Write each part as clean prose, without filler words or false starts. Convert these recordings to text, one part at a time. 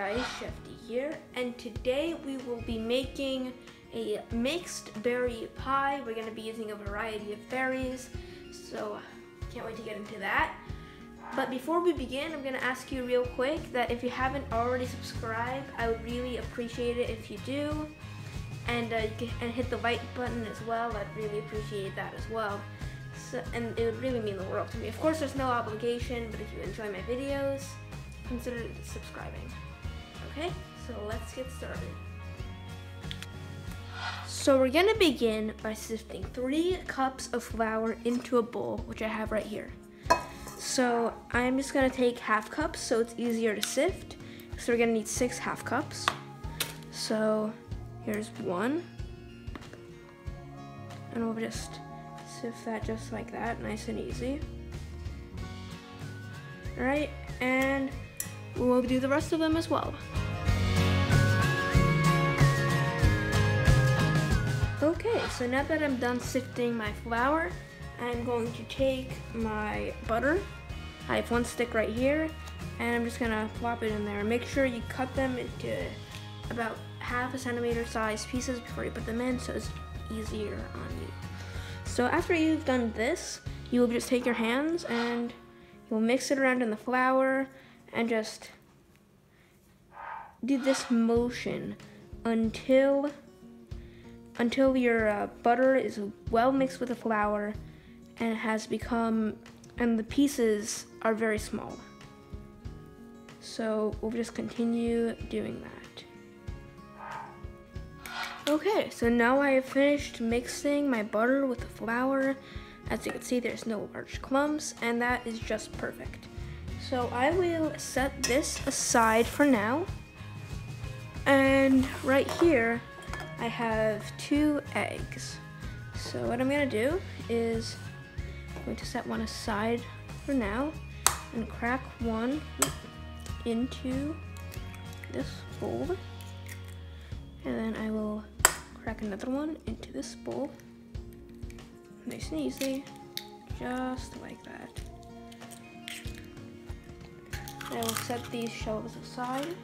guys, Chef D here, and today we will be making a mixed berry pie. We're going to be using a variety of berries, so can't wait to get into that. But before we begin, I'm going to ask you real quick that if you haven't already subscribed, I would really appreciate it if you do, and hit the like button as well. I'd really appreciate that as well. So, and it would really mean the world to me. Of course, there's no obligation, but if you enjoy my videos, consider subscribing. Okay, so let's get started. So we're gonna begin by sifting 3 cups of flour into a bowl, which I have right here. So I'm just gonna take half cups so it's easier to sift. So we're gonna need 6 half cups. So here's 1. And we'll just sift that just like that, nice and easy. All right, and we'll do the rest of them as well. Okay, so now that I'm done sifting my flour, I'm going to take my butter. I have 1 stick right here, and I'm just gonna plop it in there. Make sure you cut them into about ½ centimeter size pieces before you put them in, so it's easier on you. So after you've done this, you will just take your hands and you'll mix it around in the flour and just do this motion until your butter is well mixed with the flour and and the pieces are very small. So we'll just continue doing that. Okay, so now I have finished mixing my butter with the flour. As you can see, there's no large clumps, and that is just perfect. So I will set this aside for now. And right here, I have 2 eggs. So what I'm gonna do is I'm going to set one aside for now and crack one into this bowl. And then I will crack another one into this bowl. Nice and easy, just like that. I will set these shells aside.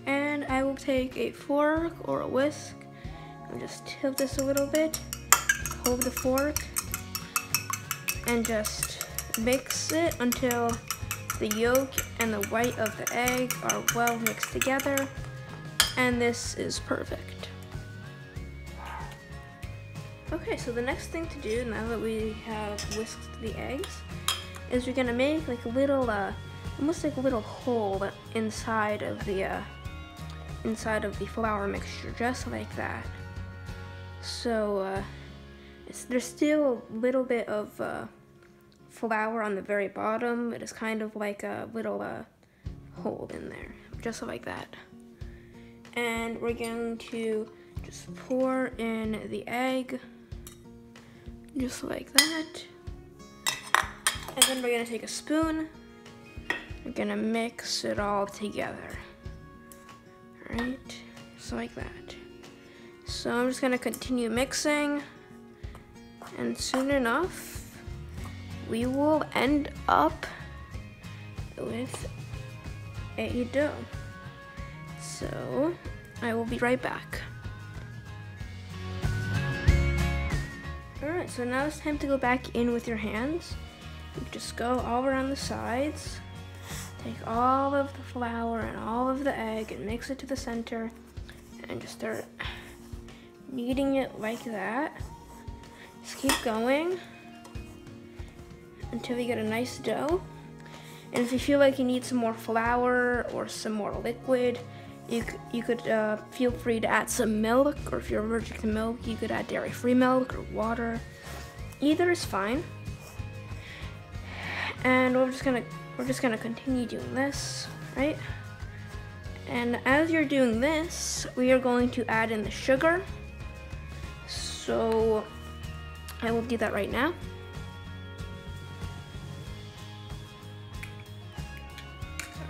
And I will take a fork or a whisk and just tilt this a little bit, hold the fork, and just mix it until the yolk and the white of the egg are well mixed together, and this is perfect. Okay, so the next thing to do now that we have whisked the eggs is we're gonna make like a little, almost like a little hole inside of the flour mixture, just like that. So there's still a little bit of flour on the very bottom. It is kind of like a little hole in there, just like that. And we're going to just pour in the egg, just like that. And then we're gonna take a spoon. We're gonna mix it all together. Right, just like that. So I'm just gonna continue mixing, and soon enough, we will end up with a dough. So I will be right back. Alright, so now it's time to go back in with your hands. You just go all around the sides. Take all of the flour and all of the egg and mix it to the center and just start kneading it like that. Just keep going until you get a nice dough. And if you feel like you need some more flour or some more liquid, you could feel free to add some milk, or if you're allergic to milk, you could add dairy-free milk or water. Either is fine. And we're just gonna continue doing this, right? And as you're doing this, we are going to add in the sugar. So I will do that right now.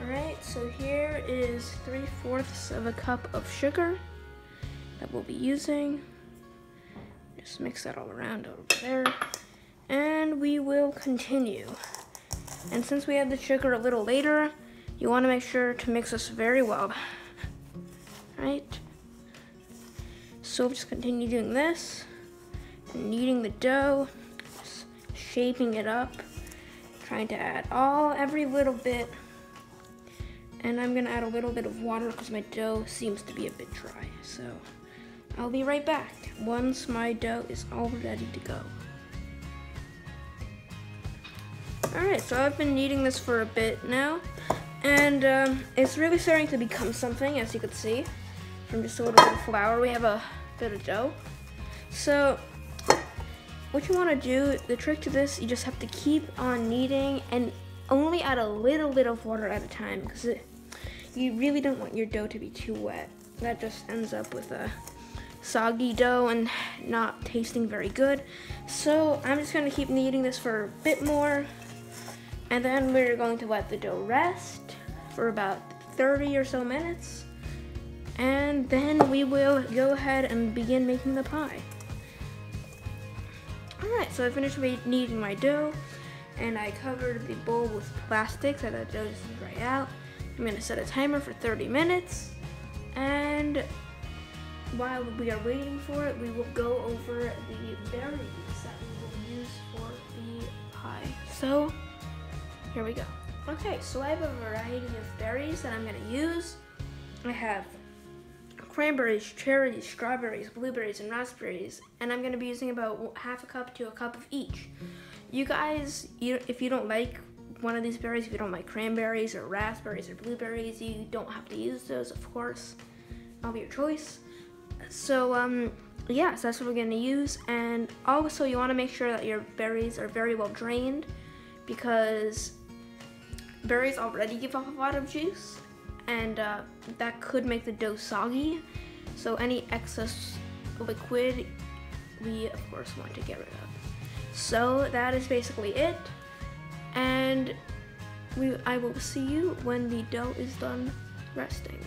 All right, so here is 3/4 of a cup of sugar that we'll be using. Just mix that all around over there. And we will continue. And since we add the sugar a little later, you want to make sure to mix this very well, right? So just continue doing this, and kneading the dough, just shaping it up, trying to add every little bit. And I'm gonna add a little bit of water because my dough seems to be a bit dry. So I'll be right back once my dough is all ready to go. All right, so I've been kneading this for a bit now, and it's really starting to become something, as you can see. From just a little bit of flour, we have a bit of dough. So what you want to do, the trick to this, you just have to keep on kneading and only add a little bit of water at a time, because you really don't want your dough to be too wet. That just ends up with a soggy dough and not tasting very good. So I'm just going to keep kneading this for a bit more, and then we're going to let the dough rest for about 30 or so minutes, and then we will go ahead and begin making the pie. Alright, so I finished kneading my dough, and I covered the bowl with plastic so that the dough doesn't dry out. I'm going to set a timer for 30 minutes, and while we are waiting for it, we will go over the berries that we will use for the pie. So here we go. Okay, so I have a variety of berries that I'm going to use. I have cranberries, cherries, strawberries, blueberries, and raspberries, and I'm going to be using about half a cup to a cup of each. You guys, if you don't like one of these berries, if you don't like cranberries or raspberries or blueberries, you don't have to use those, of course. That'll be your choice. So yeah, so that's what we're going to use. And also you want to make sure that your berries are very well drained, because berries already give off a lot of juice, and that could make the dough soggy. So any excess liquid we of course want to get rid of. So that is basically it, and I will see you when the dough is done resting.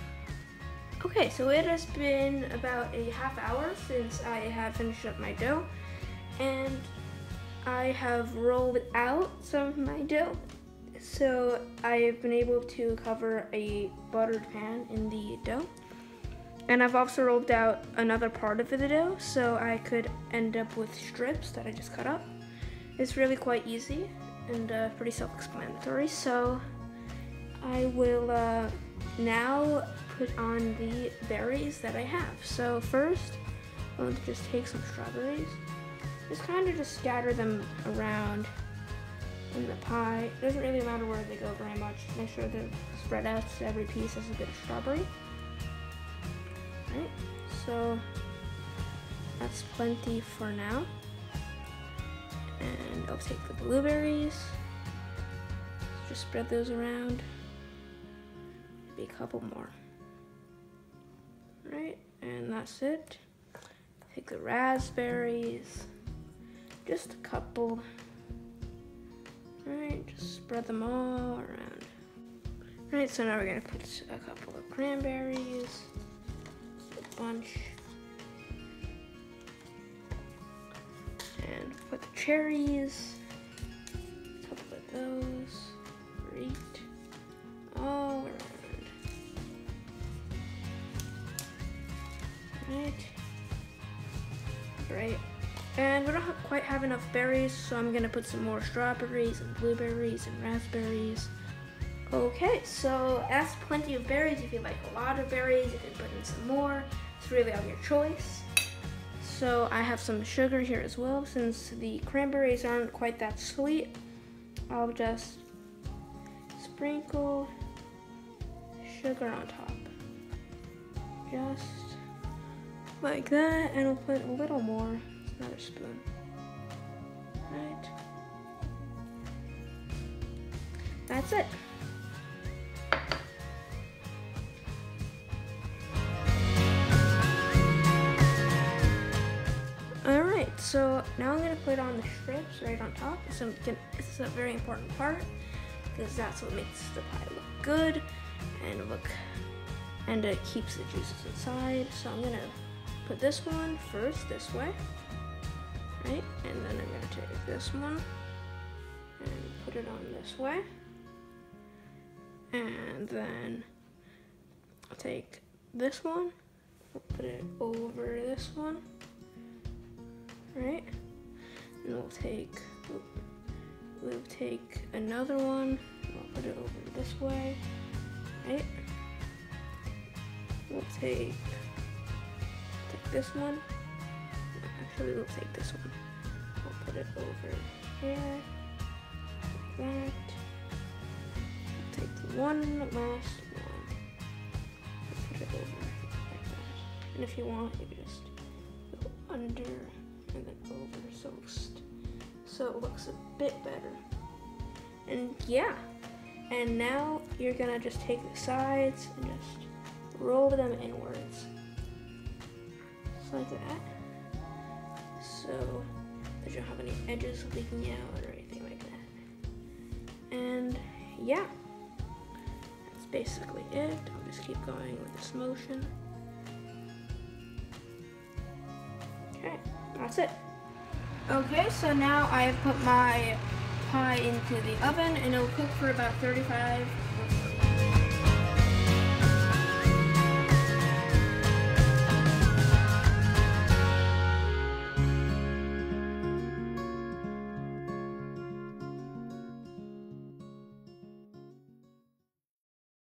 Okay, so it has been about a half hour since I have finished up my dough, and I have rolled out some of my dough. So I've been able to cover a buttered pan in the dough, and I've also rolled out another part of the dough so I could end up with strips that I just cut up. It's really quite easy and pretty self-explanatory. So I will now put on the berries that I have. So first, I'm going to just take some strawberries, just kind of just scatter them around in the pie. It doesn't really matter where they go very much. Make sure they're spread out so every piece has a bit of strawberry. Right, so that's plenty for now. And I'll take the blueberries, just spread those around, maybe a couple more. Right, and that's it. Take the raspberries, just a couple. Alright, just spread them all around. Alright, so now we're going to put a couple of cranberries, a bunch, and put the cherries, a couple of those, great, all around. Alright, great. And we don't quite have enough berries, so I'm gonna put some more strawberries and blueberries and raspberries. Okay, so that's plenty of berries. If you like a lot of berries, you can put in some more. It's really of your choice. So I have some sugar here as well. Since the cranberries aren't quite that sweet, I'll just sprinkle sugar on top. Just like that, and I'll put a little more. Another spoon. Right. That's it. Alright, so now I'm going to put on the strips right on top. So this is a very important part, because that's what makes the pie look good and it keeps the juices inside. So I'm going to put this one first this way. Right, and then I'm going to take this one and put it on this way. And then I'll take this one, we'll put it over this one, right? And we'll take another one, we'll put it over this way, right? We'll take this one. Actually, we'll take this one. We'll put it over here, like that. We'll take one last one. We'll put it over like that. And if you want, you can just go under and then over, so it looks a bit better. And yeah. And now you're gonna just take the sides and just roll them inwards. Just like that. So that you don't have any edges leaking out or anything like that. And yeah, that's basically it. I'll just keep going with this motion. Okay, that's it. Okay, so now I've put my pie into the oven and it'll cook for about 35 or